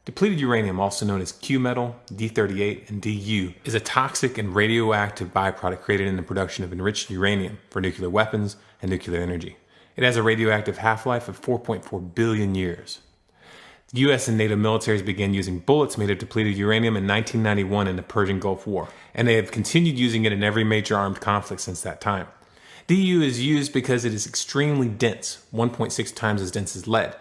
Depleted uranium, also known as Q-metal, D38, and Du, is a toxic and radioactive byproduct created in the production of enriched uranium for nuclear weapons and nuclear energy. It has a radioactive half-life of 4.4 billion years. The U.S. and NATO militaries began using bullets made of depleted uranium in 1991 in the Persian Gulf War, and they have continued using it in every major armed conflict since that time. Du is used because it is extremely dense, 1.6 times as dense as lead,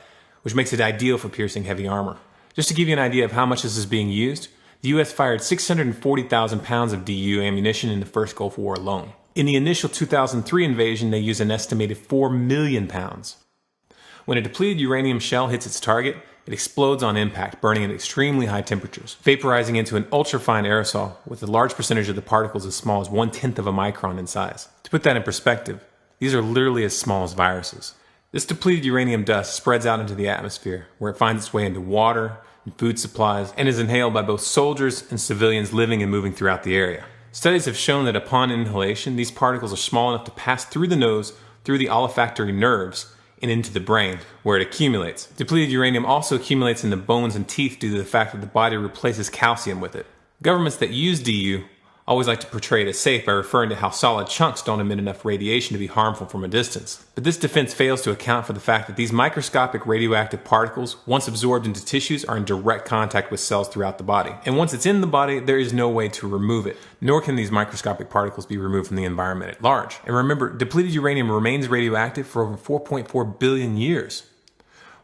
which makes it ideal for piercing heavy armor. Just to give you an idea of how much this is being used, the U.S. fired 640,000 pounds of Du ammunition in the first Gulf War alone. In the initial 2003 invasion, they used an estimated 4 million pounds. When a depleted uranium shell hits its target, it explodes on impact, burning at extremely high temperatures, vaporizing into an ultrafine aerosol with a large percentage of the particles as small as 1/10 of a micron in size. To put that in perspective, these are literally as small as viruses. This depleted uranium dust spreads out into the atmosphere, where it finds its way into water and food supplies, and is inhaled by both soldiers and civilians living and moving throughout the area. Studies have shown that upon inhalation, these particles are small enough to pass through the nose, through the olfactory nerves, and into the brain, where it accumulates. Depleted uranium also accumulates in the bones and teeth due to the fact that the body replaces calcium with it. Governments that use Du always like to portray it as safe by referring to how solid chunks don't emit enough radiation to be harmful from a distance. But this defense fails to account for the fact that these microscopic radioactive particles, once absorbed into tissues, are in direct contact with cells throughout the body. And once it's in the body, there is no way to remove it, nor can these microscopic particles be removed from the environment at large. And remember, depleted uranium remains radioactive for over 4.4 billion years.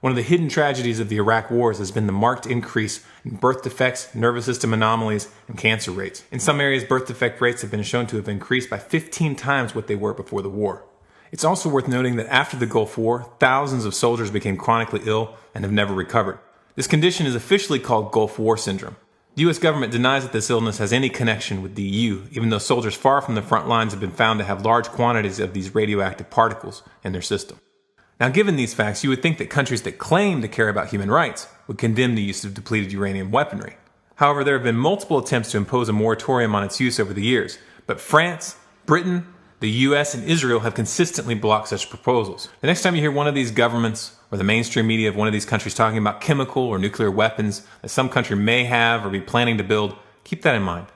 One of the hidden tragedies of the Iraq wars has been the marked increase in birth defects, nervous system anomalies, and cancer rates. In some areas, birth defect rates have been shown to have increased by 15 times what they were before the war. It's also worth noting that after the Gulf War, thousands of soldiers became chronically ill and have never recovered. This condition is officially called Gulf War syndrome. The U.S. government denies that this illness has any connection with Du, even though soldiers far from the front lines have been found to have large quantities of these radioactive particles in their system. Now, given these facts, you would think that countries that claim to care about human rights would condemn the use of depleted uranium weaponry. However, there have been multiple attempts to impose a moratorium on its use over the years, but France, Britain, the US, and Israel have consistently blocked such proposals. The next time you hear one of these governments or the mainstream media of one of these countries talking about chemical or nuclear weapons that some country may have or be planning to build, keep that in mind.